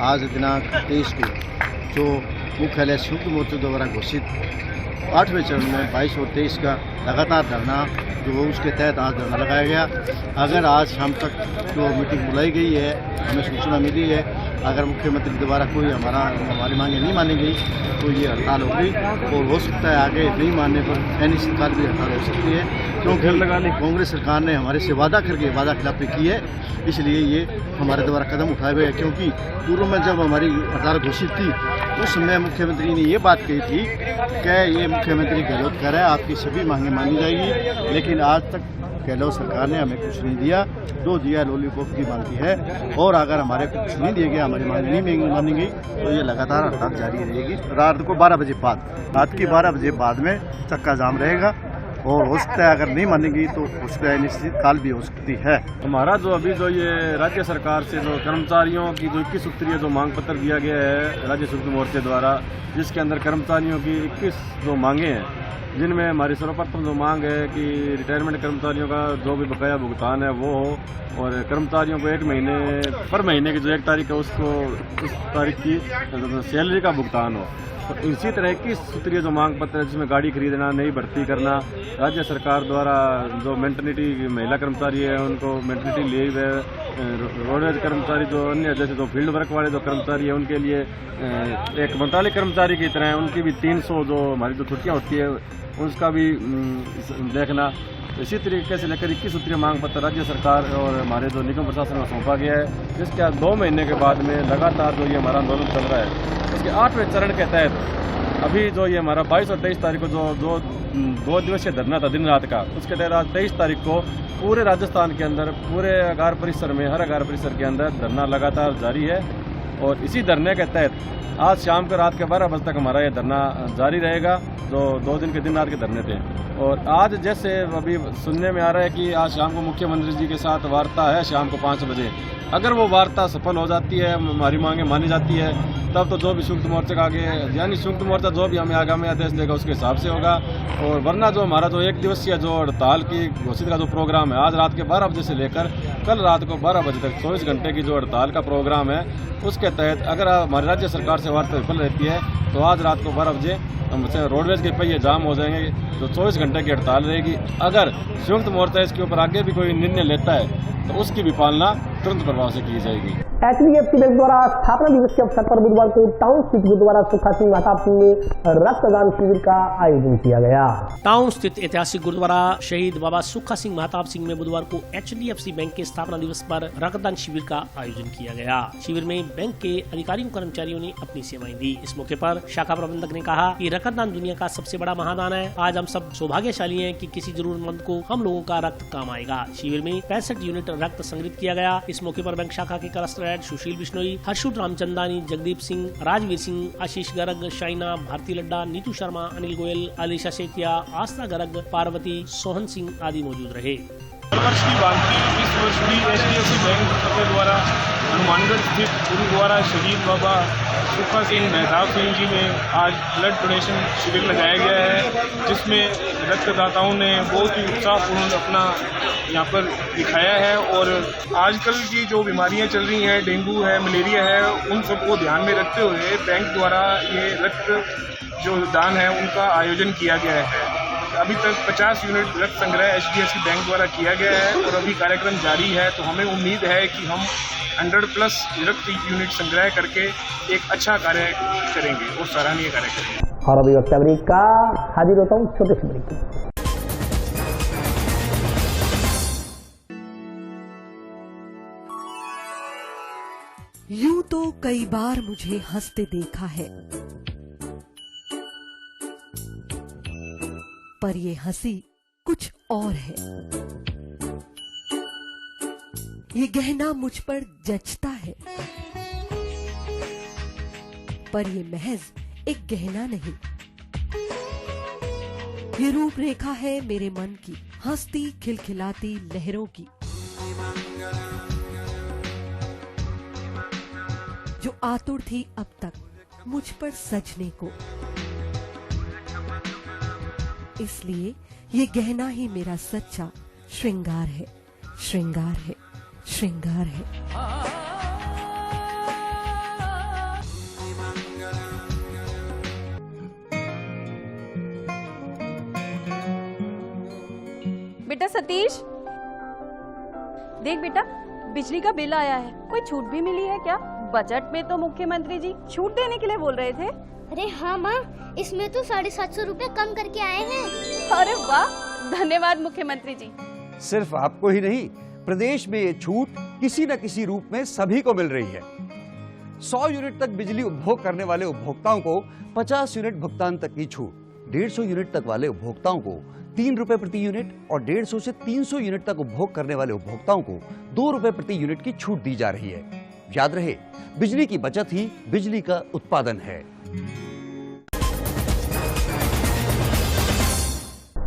आज दिनांक 23 को जो मुख्यालय संयुक्त मोर्चे द्वारा घोषित 8वें चरण में 22 और 23 का लगातार धरना जो उसके तहत आज धरना लगाया गया। अगर आज शाम तक जो मीटिंग बुलाई गई है, हमें सूचना मिली है, अगर मुख्यमंत्री द्वारा कोई हमारी मांगे नहीं मानी गई तो ये हड़ताल होगी और हो सकता है आगे नहीं मानने पर नई सरकार भी हड़ताल हो सकती है, क्योंकि कांग्रेस सरकार ने हमारे से वादा करके वादा खिलाफी की है, इसलिए ये हमारे द्वारा कदम उठाए गए। क्योंकि पूर्व में जब हमारी हड़ताल घोषित थी उस समय मुख्यमंत्री ने ये बात कही थी कि ये मुख्यमंत्री गलत कर रहा है, आपकी सभी मांगे मानी जाएगी, लेकिन आज तक गहलोत सरकार ने हमें कुछ नहीं दिया, जो दिया लॉलीपॉप की मांगी है। और अगर हमारे को कुछ नहीं दिया गया, हमारी मांग नहीं मानी गई, तो ये लगातार हड़ताल जारी रहेगी। रात को 12 बजे बाद, रात की 12 बजे बाद में चक्का जाम रहेगा और हो सकता है अगर नहीं मानेगी तो उस पर अनिश्चित काल भी हो सकती है। हमारा जो अभी जो ये राज्य सरकार से जो कर्मचारियों की जो 21 सूत्रीय जो मांग पत्र दिया गया है राज्य संयुक्त मोर्चे द्वारा, जिसके अंदर कर्मचारियों की 21 जो मांगे हैं, जिनमें हमारी सर्वप्रथम जो मांग है कि रिटायरमेंट कर्मचारियों का जो भी बकाया भुगतान है वो हो, और कर्मचारियों को 1 महीने पर महीने की जो 1 तारीख है उसको उस तारीख की सैलरी का भुगतान हो। तो इसी तरह की सूत्रीय जो मांग पत्र है, जिसमें गाड़ी खरीदना, नई भर्ती करना, राज्य सरकार द्वारा जो मेंटर्निटी महिला कर्मचारी है उनको मेंटर्निटी लीव है, रोडवेज कर्मचारी जो अन्य जैसे जो फील्ड वर्क वाले जो कर्मचारी है उनके लिए एक मंत्रालय कर्मचारी की तरह उनकी भी 300 जो हमारी जो छुट्टियाँ होती है उसका भी देखना। इसी तरीके से लेकर 21 सूत्रीय मांग पत्र राज्य सरकार और हमारे जो निगम प्रशासन को सौंपा गया है, जिसके 2 महीने के बाद में लगातार जो ये हमारा आंदोलन चल रहा है, उसके 8वें चरण के तहत अभी जो ये हमारा 22 और 23 तारीख को जो 2 दिवसीय धरना था दिन रात का, उसके तहत आज 23 तारीख को पूरे राजस्थान के अंदर पूरे आगार परिसर में, हर आगार परिसर के अंदर धरना लगातार जारी है। और इसी धरने के तहत आज शाम को रात के 12 बजे तक हमारा ये धरना जारी रहेगा, जो 2 दिन के दिन रात के धरने थे। और आज जैसे अभी सुनने में आ रहा है कि आज शाम को मुख्यमंत्री जी के साथ वार्ता है शाम को 5 बजे। अगर वो वार्ता सफल हो जाती है, हमारी मांगे मानी जाती है, तब तो जो भी संयुक्त मोर्चा का आगे यानी संयुक्त मोर्चा जो भी हमें आगामी आदेश देगा उसके हिसाब से होगा। और वरना जो हमारा जो 1 दिवसीय जो हड़ताल की घोषित का जो प्रोग्राम है, आज रात के 12 बजे से लेकर कल रात को 12 बजे तक 24 घंटे की जो हड़ताल का प्रोग्राम है, उसके तहत अगर हमारी राज्य सरकार से वार्ता विफल रहती है तो आज रात को 12 बजे रोडवेज के पहिए जाम हो जाएंगे, जो 24 घंटे की हड़ताल रहेगी। अगर संयुक्त मोर्चा इसके ऊपर आगे भी कोई निर्णय लेता है तो उसकी भी पालना तुरंत प्रभाव से की जाएगी। HDFC बैंक द्वारा स्थापना दिवस के अवसर पर बुधवार को टाउन स्थित गुरुद्वारा सुखा सिंह महताब सिंह में रक्तदान शिविर का आयोजन किया गया। टाउन स्थित ऐतिहासिक गुरुद्वारा शहीद बाबा सुखा सिंह महताब सिंह में बुधवार को HDFC बैंक के स्थापना दिवस पर रक्तदान शिविर का आयोजन किया गया। शिविर में बैंक के अधिकारियों कर्मचारियों ने अपनी सेवाएं दी। इस मौके पर शाखा प्रबंधक ने कहा कि रक्तदान दुनिया का सबसे बड़ा महादान है। आज हम सब सौभाग्यशाली हैं कि किसी जरूरतमंद को हम लोगों का रक्त काम आएगा। शिविर में 65 यूनिट रक्त संग्रहित किया गया। इस मौके पर बैंक शाखा के क्लस्टर हेड सुशील बिश्नोई, हर्षुद रामचंदानी, जगदीप सिंह, राजवीर सिंह, आशीष गर्ग, शाइना, भारती लड्डा, नीतू शर्मा, अनिल गोयल, अलीशा सेतिया, आस्था गर्ग, पार्वती, सोहन सिंह आदि मौजूद रहे। वर्ष की बात की, इस वर्ष भी HDFC बैंक के द्वारा हनुमानगढ़ स्थित गुरुद्वारा शहीद बाबा सुखा सिंह महताब सिंह जी में आज ब्लड डोनेशन शिविर लगाया गया है, जिसमें रक्तदाताओं ने बहुत ही उत्साहपूर्ण अपना यहाँ पर दिखाया है। और आजकल की जो बीमारियाँ चल रही हैं, डेंगू है, मलेरिया है, उन सबको ध्यान में रखते हुए बैंक द्वारा ये रक्त जो दान है उनका आयोजन किया गया है। अभी तक 50 यूनिट रक्त संग्रह HDFC बैंक द्वारा किया गया है और अभी कार्यक्रम जारी है। तो हमें उम्मीद है कि हम 100+ रक्त यूनिट संग्रह करके एक अच्छा कार्य करेंगे और सराहनीय कार्य करेंगे। और अभी वक्त ब्रेक का, हाजिर होता हूँ छोटे से ब्रेक के। यूं तो कई बार मुझे हंसते देखा है, पर ये हंसी कुछ और है। ये गहना मुझ पर जचता है, पर ये महज एक गहना नहीं, ये रूपरेखा है मेरे मन की, हंसती खिलखिलाती लहरों की, जो आतुर थी अब तक मुझ पर सजने को। इसलिए ये गहना ही मेरा सच्चा श्रृंगार है, श्रृंगार है, श्रृंगार है। बेटा सतीश, देख बेटा, बिजली का बिल आया है। कोई छूट भी मिली है क्या? बजट में तो मुख्यमंत्री जी छूट देने के लिए बोल रहे थे। अरे हाँ माँ, इसमें तो 750 रुपए कम करके आए हैं। अरे वाह, धन्यवाद मुख्यमंत्री जी। सिर्फ आपको ही नहीं, प्रदेश में ये छूट किसी न किसी रूप में सभी को मिल रही है। 100 यूनिट तक बिजली उपभोग करने वाले उपभोक्ताओं को 50 यूनिट भुगतान तक की छूट, 150 यूनिट तक वाले उपभोक्ताओं को 3 रुपए प्रति यूनिट और 150 से 300 यूनिट तक उपभोग करने वाले उपभोक्ताओं को 2 रुपए प्रति यूनिट की छूट दी जा रही है। याद रहे, बिजली की बचत ही बिजली का उत्पादन है।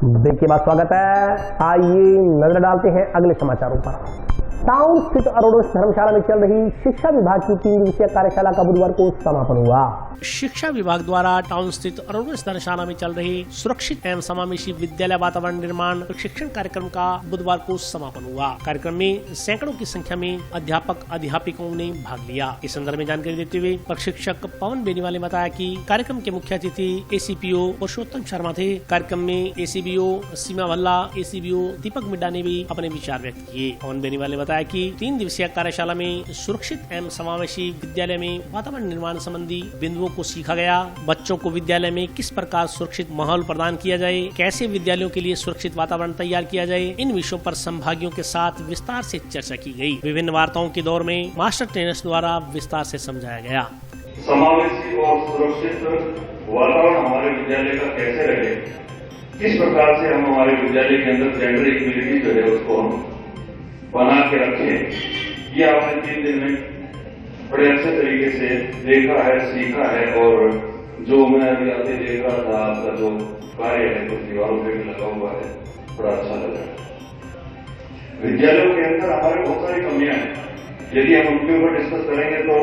ब्रेक के बाद स्वागत है। आइए नजर डालते हैं अगले समाचारों पर। टाउन स्थित अरोडोस धर्मशाला में चल रही शिक्षा विभाग की 3 दिवसीय कार्यशाला का बुधवार को समापन हुआ। शिक्षा विभाग द्वारा टाउन स्थित अरोडोस धर्मशाला में चल रही सुरक्षित एवं समावेशी विद्यालय वातावरण निर्माण प्रशिक्षण कार्यक्रम का बुधवार को समापन हुआ। कार्यक्रम में सैकड़ों की संख्या में अध्यापक अध्यापिकाओं ने भाग लिया। इस संदर्भ में जानकारी देते हुए प्रशिक्षक पवन बेनीवाल ने बताया कि कार्यक्रम के मुख्य अतिथि एसीपीओ पुरुषोत्तम शर्मा थे। कार्यक्रम में एसीबीओ सीमा भल्ला, एसीबीओ दीपक मिड्डा ने भी अपने विचार व्यक्त किए। पवन बेनीवाल ने बताया कि 3 दिवसीय कार्यशाला में सुरक्षित एवं समावेशी विद्यालय में वातावरण निर्माण संबंधी बिंदुओं को सीखा गया। बच्चों को विद्यालय में किस प्रकार सुरक्षित माहौल प्रदान किया जाए, कैसे विद्यालयों के लिए सुरक्षित वातावरण तैयार किया जाए, इन विषयों पर संभागियों के साथ विस्तार से चर्चा की गई। विभिन्न वार्ताओं के दौर में मास्टर ट्रेनर्स द्वारा विस्तार से समझाया गया। समावेशी और सुरक्षित वातावरण हमारे विद्यालय का कैसे रहे, किस प्रकार से हम हमारे विद्यालय के अंदर जेंडर इक्वलिटी जो है उसको हम बना के रखें, ये आपने 3 दिन में बड़े अच्छे तरीके से देखा है, सीखा है। और जो मैं अभी आते देख रहा था, आपका जो कार्य है कुछ दीवारों पे भी लगा हुआ है, बड़ा अच्छा लगा। विद्यालयों के अंदर हमारे बहुत सारी कमियां हैं। यदि हम उनके ऊपर डिस्कस करेंगे तो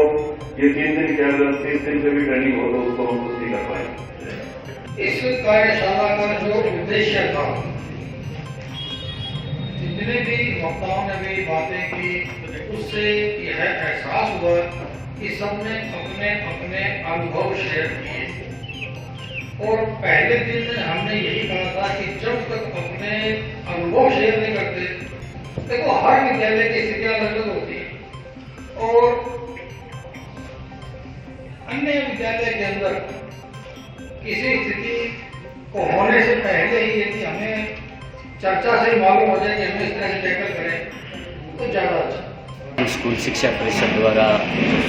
ये 3 दिन के अंदर 30 दिन से भी ट्रेनिंग हो तो उसको हम कुछ नहीं कर पाएंगे। इस कार्यशाला का जो उद्देश्य था, जितने भी वक्ताओं ने भी बातें की, उससे यह एहसास हुआ कि सबने अपने अपने अनुभव शेयर किए। और पहले दिन में हमने यही कहा था कि जब तक अपने अनुभव शेयर नहीं करते, देखो हर विद्यालय की स्थितियां अलग होती है और अन्य विद्यालय के अंदर किसी स्थिति को होने से पहले ही यदि हमें चर्चा से मालूम हो जाए कि हमें इस तरह से टैकल करें तो ज्यादा अच्छा। स्कूल शिक्षा परिषद द्वारा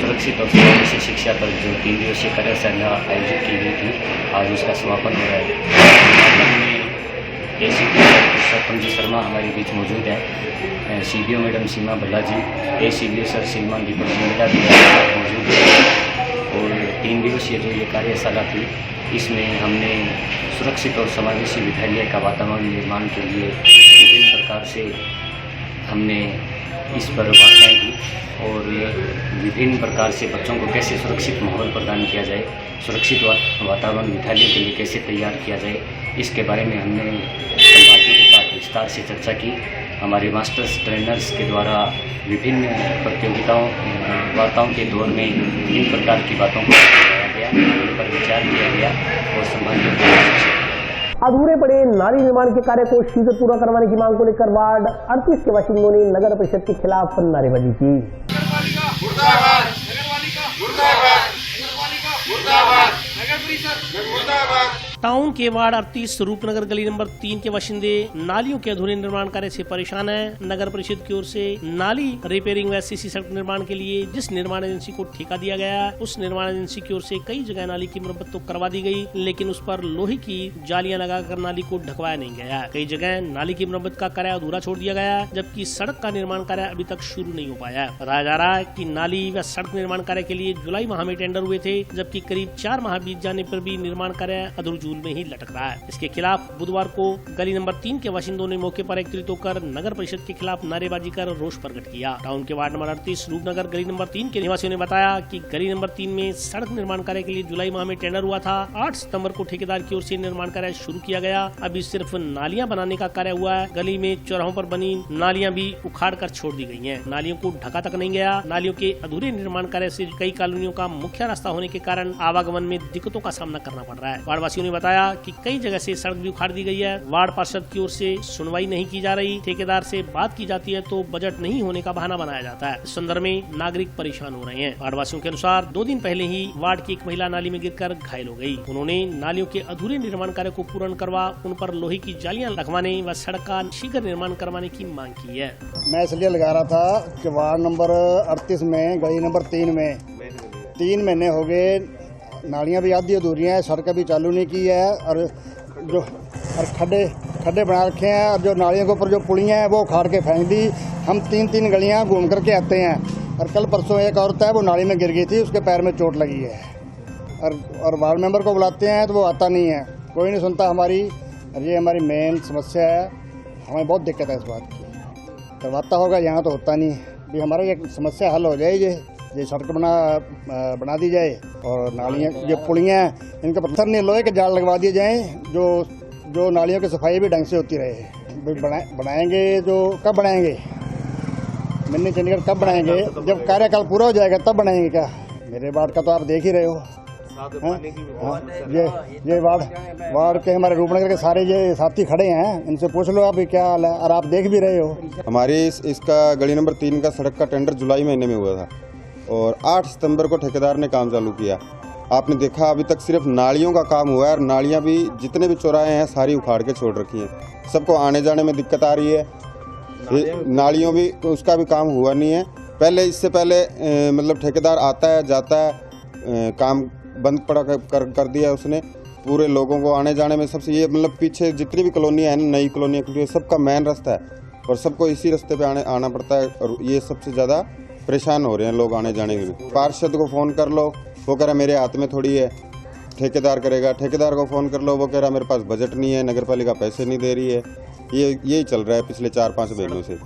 सुरक्षित और समावेशी शिक्षा पर जो 3 दिवसीय कार्यशाला आयोजित की गई थी, आज उसका समापन हो रहा है। समापन में एसीपी पुरुषोत्तम जी शर्मा हमारे बीच मौजूद हैं, सीबीओ मैडम सीमा भल्ला जी, एसीबीओ सर श्रीमान दीपक मिड्डा भी मौजूद हैं। और 3 दिवसीय जो ये कार्यशाला थी, इसमें हमने सुरक्षित और समावेशी विद्यालय का वातावरण निर्माण के लिए विभिन्न प्रकार से हमने इस पर वार्ताएं की और विभिन्न प्रकार से बच्चों को कैसे सुरक्षित माहौल प्रदान किया जाए, सुरक्षित वातावरण विद्यालय के लिए कैसे तैयार किया जाए, इसके बारे में हमने संभागियों के साथ विस्तार से चर्चा की। हमारे मास्टर्स ट्रेनर्स के द्वारा विभिन्न प्रतियोगिताओं वार्ताओं के दौर में विभिन्न प्रकार की बातों को बताया गया, उन पर विचार किया गया और संभागियों को अधूरे पड़े नाली निर्माण के कार्य को शीघ्र पूरा करवाने की मांग को लेकर वार्ड 38 के बाशिंदों ने नगर परिषद के खिलाफ नारेबाजी की। टाउन के वार्ड 38 रूपनगर गली नंबर 3 के बाशिंदे नालियों के अधूरे निर्माण कार्य से परेशान हैं। नगर परिषद की ओर से नाली रिपेयरिंग व सीसी सड़क निर्माण के लिए जिस निर्माण एजेंसी को ठेका दिया गया, उस निर्माण एजेंसी की ओर से कई जगह नाली की मरम्मत तो करवा दी गई, लेकिन उस पर लोहे की जालियां लगाकर नाली को ढकवाया नहीं गया। कई जगह नाली की मरम्मत का कार्य अधूरा छोड़ दिया गया, जबकि सड़क का निर्माण कार्य अभी तक शुरू नहीं हो पाया। बताया जा रहा है कि नाली व सड़क निर्माण कार्य के लिए जुलाई माह में टेंडर हुए थे, जबकि करीब 4 माह बीत जाने पर भी निर्माण कार्य अधूरजूल में ही लटक रहा है। इसके खिलाफ बुधवार को गली नंबर 3 के बाशिंदों ने मौके पर एकत्रित होकर नगर परिषद के खिलाफ नारेबाजी कर रोष प्रकट किया। टाउन के वार्ड नंबर 38 रूपनगर गली नंबर 3 के निवासियों ने बताया कि गली नंबर 3 में सड़क निर्माण कार्य के लिए जुलाई माह में टेंडर हुआ था। 8 सितंबर को ठेकेदार की ओर से निर्माण कार्य शुरू किया गया। अभी सिर्फ नालियां बनाने का कार्य हुआ है। गली में चौराहों पर बनी नालियां भी उखाड़ कर छोड़ दी गई हैं। नालियों को ढका तक नहीं गया। नालियों के अधूरे निर्माण कार्य से कई कॉलोनियों का मुख्य रास्ता होने के कारण आवागमन में दिक्कतों का सामना करना पड़ रहा है। वार्डवासियों ने बताया कि कई जगह से सड़क भी उखाड़ दी गई है। वार्ड पार्षद की ओर से सुनवाई नहीं की जा रही। ठेकेदार से बात की जाती है तो बजट नहीं होने का बहाना बनाया जाता है। इस संदर्भ में नागरिक परेशान हो रहे हैं। वार्डवासियों के अनुसार 2 दिन पहले ही वार्ड की एक महिला नाली में गिरकर घायल हो गई। उन्होंने नालियों के अधूरे निर्माण कार्य को पूर्ण करवा उन पर लोहे की जालियां लगवाने व सड़क का शीघ्र निर्माण करवाने की मांग की है। मैं इसलिए लगा रहा था कि वार्ड नंबर 38 में गली नंबर 3 में 3 महीने हो गए, नालियां भी आधी अधूरी हैं, सड़कें भी चालू नहीं की है और खड्डे खड्डे बना रखे हैं और जो नालियों के ऊपर जो पुलियाँ हैं वो उखाड़ के फेंक दी। हम 3-3 गलियाँ घूम करके आते हैं और कल परसों एक औरत है वो नाली में गिर गई थी, उसके पैर में चोट लगी है और वार्ड मेंबर को बुलाते हैं तो वो आता नहीं है, कोई नहीं सुनता हमारी। और ये हमारी मेन समस्या है, हमें बहुत दिक्कत है इस बात की। करवाता होगा यहाँ तो होता नहीं। भी हमारा ये समस्या हल हो जाए, ये सड़क बना दी जाए और नालियाँ जो पुलियाँ हैं इनके पत्थर नहीं लोहे के जाल लगवा दिए जाएँ, जो नालियों की सफाई भी ढंग से होती रहे। बनाएंगे जो कब बनाएंगे, मिनी चंडीगढ़ कब बनाएंगे, जब कार्यकाल पूरा हो जाएगा तब बनाएंगे क्या। मेरे वार्ड का तो आप देख ही रहे हो। ये वार्ड के हमारे रूपनगर के सारे ये साथी खड़े हैं, इनसे पूछ लो आप क्या हाल है, और आप देख भी रहे हो। हमारे इसका गली नंबर 3 का सड़क का टेंडर जुलाई महीने में हुआ था और 8 सितंबर को ठेकेदार ने काम चालू किया। आपने देखा अभी तक सिर्फ नालियों का काम हुआ है और नालियां भी जितने भी चौराहे हैं सारी उखाड़ के छोड़ रखी हैं। सबको आने जाने में दिक्कत आ रही है। नालियों भी उसका भी काम हुआ नहीं है। इससे पहले मतलब ठेकेदार आता है जाता है, काम बंद पड़ा कर दिया उसने। पूरे लोगों को आने जाने में सबसे ये मतलब पीछे जितनी भी कॉलोनियाँ हैं, नई कॉलोनियाँ खुली है, सबका मेन रास्ता है और सबको इसी रास्ते पे आना पड़ता है और ये सबसे ज़्यादा परेशान हो रहे हैं लोग आने जाने के लिए। पार्षद को फ़ोन कर लो, वो कह रहा मेरे हाथ में थोड़ी है, ठेकेदार करेगा। ठेकेदार को फ़ोन कर लो, वो कह रहा मेरे पास बजट नहीं है, नगर पालिका पैसे नहीं दे रही है। यही चल रहा है पिछले 4-5 महीनों से।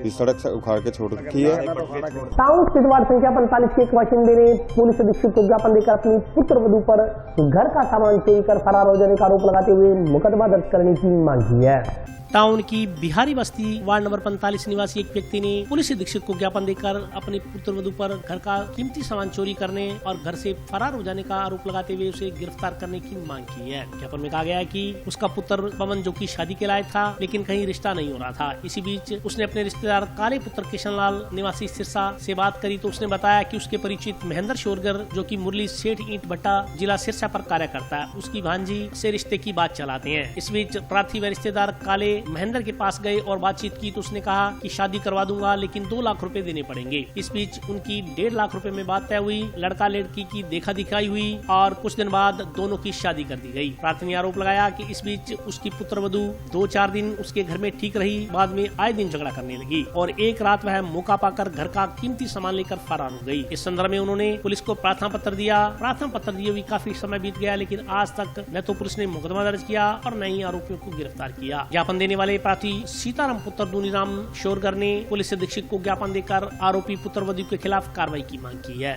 इस सड़क से उखाड़ के छोड़ रखी है। टाउन स्थित वार्ड संख्या 45 के एक बाशिंदे ने पुलिस अधीक्षक को ज्ञापन देकर अपनी पुत्र वधू पर घर का सामान चोरी कर फरार हो जाने का आरोप लगाते हुए मुकदमा दर्ज करने की मांग की है। टाउन की बिहारी बस्ती वार्ड नंबर 45 निवासी एक व्यक्ति ने पुलिस अधीक्षक को ज्ञापन देकर अपने पुत्र वधू पर घर का कीमती सामान चोरी करने और घर से फरार हो जाने का आरोप लगाते हुए उसे गिरफ्तार करने की मांग की है। ज्ञापन में कहा गया है कि उसका पुत्र पवन जो कि शादी के लायक था लेकिन कहीं रिश्ता नहीं हो रहा था। इसी बीच उसने अपने रिश्तेदार काले पुत्र किशनलाल निवासी सिरसा से बात करी तो उसने बताया कि उसके परिचित महेंद्र शोरगर जो कि मुरली सेठ ईंट भट्टा जिला सिरसा पर कार्य करता है, उसकी भांजी से रिश्ते की बात चलाते हैं। इस बीच प्रार्थी व रिश्तेदार काले महेंद्र के पास गए और बातचीत की तो उसने कहा कि शादी करवा दूंगा लेकिन 2 लाख रुपए देने पड़ेंगे। इस बीच उनकी 1.5 लाख रुपए में बात तय हुई। लड़का लड़की की देखा दिखाई हुई और कुछ दिन बाद दोनों की शादी कर दी गई। प्रार्थी ने आरोप लगाया कि इस बीच उसकी पुत्र वधू 2-4 दिन उसके घर में ठीक रही, बाद में आए दिन झगड़ा करने लगी और एक रात वह मौका पाकर घर का कीमती सामान लेकर फरार हो गई। इस संदर्भ में उन्होंने पुलिस को प्रार्थना पत्र दिया। प्रार्थना पत्र दिए हुए काफी समय बीत गया लेकिन आज तक न तो पुलिस ने मुकदमा दर्ज किया और न ही आरोपियों को गिरफ्तार किया। ज्ञापन देने वाले प्रार्थी सीताराम पुत्र दूनीराम शोरगर ने पुलिस अधीक्षक को ज्ञापन देकर आरोपी पुत्र वधू के खिलाफ कार्रवाई की मांग की है।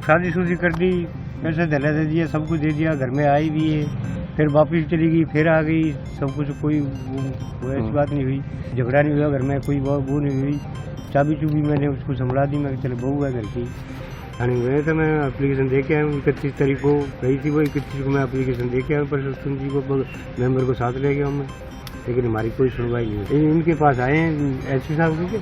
शादी शुदी कर दी, पैसे धैले दे दिया, सब कुछ दे दिया, घर में आई भी है, फिर वापिस चली गई, फिर आ गई, सब कुछ कोई ऐसी बात नहीं हुई, झगड़ा नहीं हुआ घर में, कोई वो नहीं हुई। चाबी चुबी मैंने उसको संभला दी, मैं चले बहू है घर की आने गए थे। मैं एप्लीकेशन दे के आया हूँ, 31 तारीख को गई थी, वो 31 को मैं एप्लीकेशन दे के आया हूँ, प्रशासन जी को मेंबर को साथ ले गया हूँ मैं, लेकिन हमारी कोई सुनवाई नहीं हुई। इनके पास आए एसपी साहब के,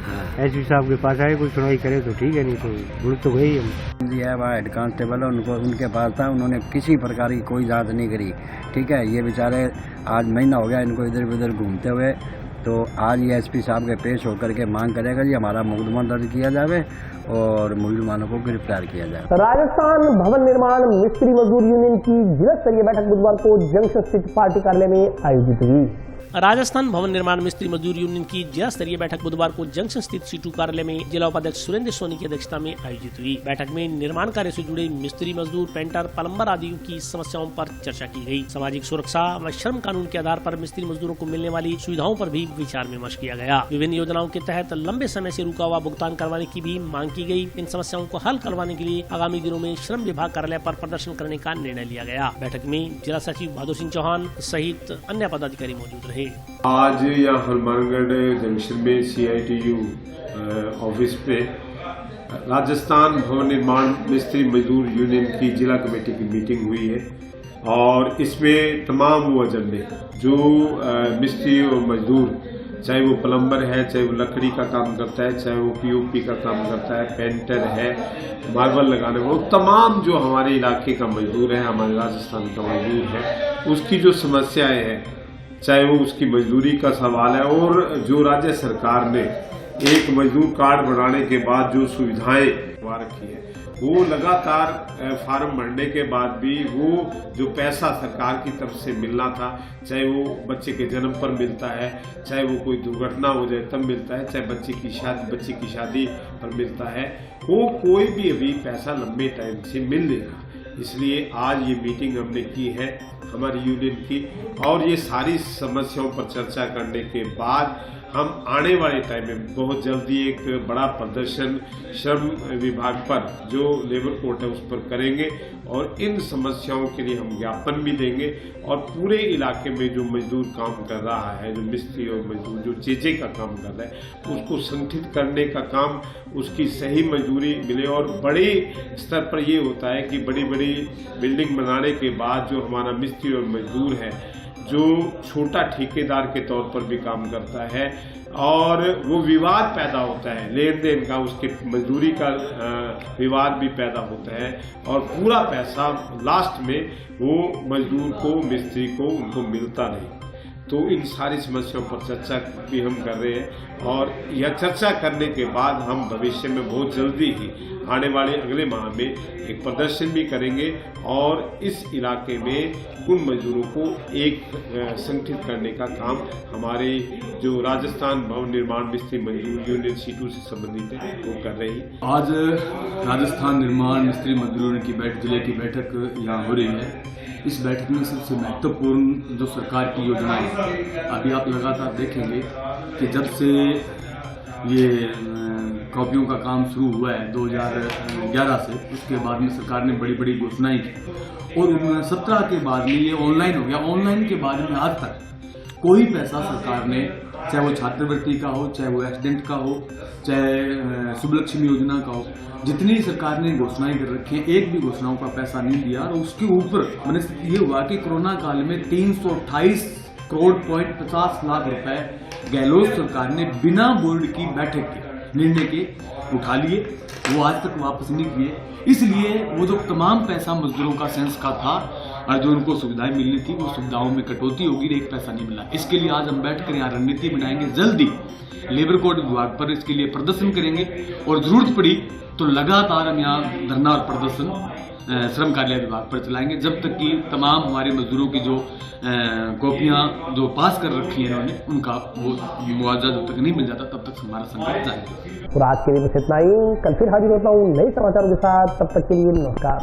एसपी साहब के पास आए, कोई सुनवाई करे तो ठीक है, नहीं तो भूल तो गई हम जी है। वहाँ हेड कांस्टेबल है, उनके पास था, उन्होंने किसी प्रकार की कोई जांच नहीं करी। ठीक है, ये बेचारे आज महीना हो गया इनको इधर उधर घूमते हुए, तो आज ये एसपी साहब के पेश होकर के मांग करेगा जी हमारा मुकदमा दर्ज किया जाए और मुलजमानों को गिरफ्तार किया जाए। राजस्थान भवन निर्माण मिस्त्री मजदूर यूनियन की जिला स्तरीय बैठक बुधवार को जंक्शन स्थित पार्टी कार्यालय में आयोजित हुई। राजस्थान भवन निर्माण मिस्त्री मजदूर यूनियन की जिला स्तरीय बैठक बुधवार को जंक्शन स्थित सीटू कार्यालय में जिला उपाध्यक्ष सुरेंद्र सोनी की अध्यक्षता में आयोजित हुई। बैठक में निर्माण कार्य से जुड़े मिस्त्री मजदूर पेंटर प्लम्बर आदि की समस्याओं पर चर्चा की गई। सामाजिक सुरक्षा व श्रम कानून के आधार पर मिस्त्री मजदूरों को मिलने वाली सुविधाओं पर भी विचार विमर्श किया गया। विभिन्न योजनाओं के तहत लंबे समय से रुका हुआ भुगतान करवाने की भी मांग की गई। इन समस्याओं को हल करवाने के लिए आगामी दिनों में श्रम विभाग कार्यालय पर प्रदर्शन करने का निर्णय लिया गया। बैठक में जिला सचिव भादु सिंह चौहान सहित अन्य पदाधिकारी मौजूद रहे। आज यहाँ हनुमानगढ़ जंक्शन में CITU ऑफिस पे राजस्थान भवन निर्माण मिस्त्री मजदूर यूनियन की जिला कमेटी की मीटिंग हुई है और इसमें तमाम वो एजेंडे जो मिस्त्री और मजदूर, चाहे वो प्लम्बर है, चाहे वो लकड़ी का काम करता है, चाहे वो POP का काम करता है, पेंटर है, मार्बल लगाने वाला, तमाम जो हमारे इलाके का मजदूर है, हमारे राजस्थान का मजदूर है, उसकी जो समस्याएं हैं, चाहे वो उसकी मजदूरी का सवाल है और जो राज्य सरकार ने एक मजदूर कार्ड बनाने के बाद जो सुविधाएं रखी है वो लगातार फार्म भरने के बाद भी वो जो पैसा सरकार की तरफ से मिलना था, चाहे वो बच्चे के जन्म पर मिलता है, चाहे वो कोई दुर्घटना हो जाए तब मिलता है, चाहे बच्चे की शादी पर मिलता है, वो कोई भी अभी पैसा लंबे टाइम से मिल नहीं रहा। इसलिए आज ये मीटिंग हमने की है हमारी यूनियन की, और ये सारी समस्याओं पर चर्चा करने के बाद हम आने वाले टाइम में बहुत जल्दी एक बड़ा प्रदर्शन श्रम विभाग पर, जो लेबर कोर्ट है, उस पर करेंगे और इन समस्याओं के लिए हम ज्ञापन भी देंगे। और पूरे इलाके में जो मजदूर काम कर रहा है, जो मिस्त्री और मजदूर जो चेचे का काम कर रहा है, उसको संगठित करने का काम, उसकी सही मजदूरी मिले। और बड़े स्तर पर ये होता है कि बड़ी बड़ी बिल्डिंग बनाने के बाद जो हमारा मिस्त्री और मजदूर है, जो छोटा ठेकेदार के तौर पर भी काम करता है, और वो विवाद पैदा होता है लेन देन का, उसके मजदूरी का विवाद भी पैदा होता है, और पूरा पैसा लास्ट में वो मजदूर को, मिस्त्री को, उनको मिलता नहीं। तो इन सारी समस्याओं पर चर्चा भी हम कर रहे हैं, और यह चर्चा करने के बाद हम भविष्य में बहुत जल्दी ही आने वाले अगले माह में एक प्रदर्शन भी करेंगे, और इस इलाके में उन मजदूरों को एक संगठित करने का काम हमारे जो राजस्थान भवन निर्माण मिस्त्री मजदूर यूनियन C2 से संबंधित है वो कर रही है। आज राजस्थान निर्माण मिस्त्री मजदूर यूनियन की जिले की बैठक यहाँ हो रही है। इस बैठक में सबसे महत्वपूर्ण जो सरकार की योजना है, अभी आप लगातार देखेंगे कि जब से ये कॉपियों का काम शुरू हुआ है 2011 से, उसके बाद में सरकार ने बड़ी बड़ी घोषणाएं की, और 17 के बाद में ये ऑनलाइन हो गया। ऑनलाइन के बाद में आज तक कोई पैसा सरकार ने, चाहे वो छात्रवृत्ति का हो, चाहे वो एक्सीडेंट का हो, चाहे शुभलक्ष्मी योजना का हो, जितनी सरकार ने घोषणाएं कर रखी है, एक भी घोषणाओं का पैसा नहीं दिया। और उसके ऊपर मैंने ये हुआ कि कोरोना काल में 328 करोड़ 50 लाख रुपए गहलोत सरकार ने बिना बोर्ड की बैठक के निर्णय के उठा लिए, वो आज तक वापस नहीं किए। इसलिए वो जो तमाम पैसा मजदूरों का सेंस का था और जो उनको सुविधाएं मिलनी थी, वो सुविधाओं में कटौती होगी, एक पैसा नहीं मिला। इसके लिए आज हम बैठकर यहाँ रणनीति बनाएंगे, जल्दी लेबर कोड विभाग पर इसके लिए प्रदर्शन करेंगे, और जरूरत पड़ी तो लगातार हम यहाँ धरना और प्रदर्शन श्रम कार्यालय विभाग पर चलाएंगे, जब तक कि तमाम हमारे मजदूरों की जो कॉपियां जो पास कर रखी है इन्होंने, उनका वो मुआवजा जब तक नहीं मिल जाता तब तक हमारा संघर्ष जारी है। और आज के लिए बस इतना ही, कल फिर हाजिर होता हूँ नए समाचारों के साथ, तब तक के लिए नमस्कार।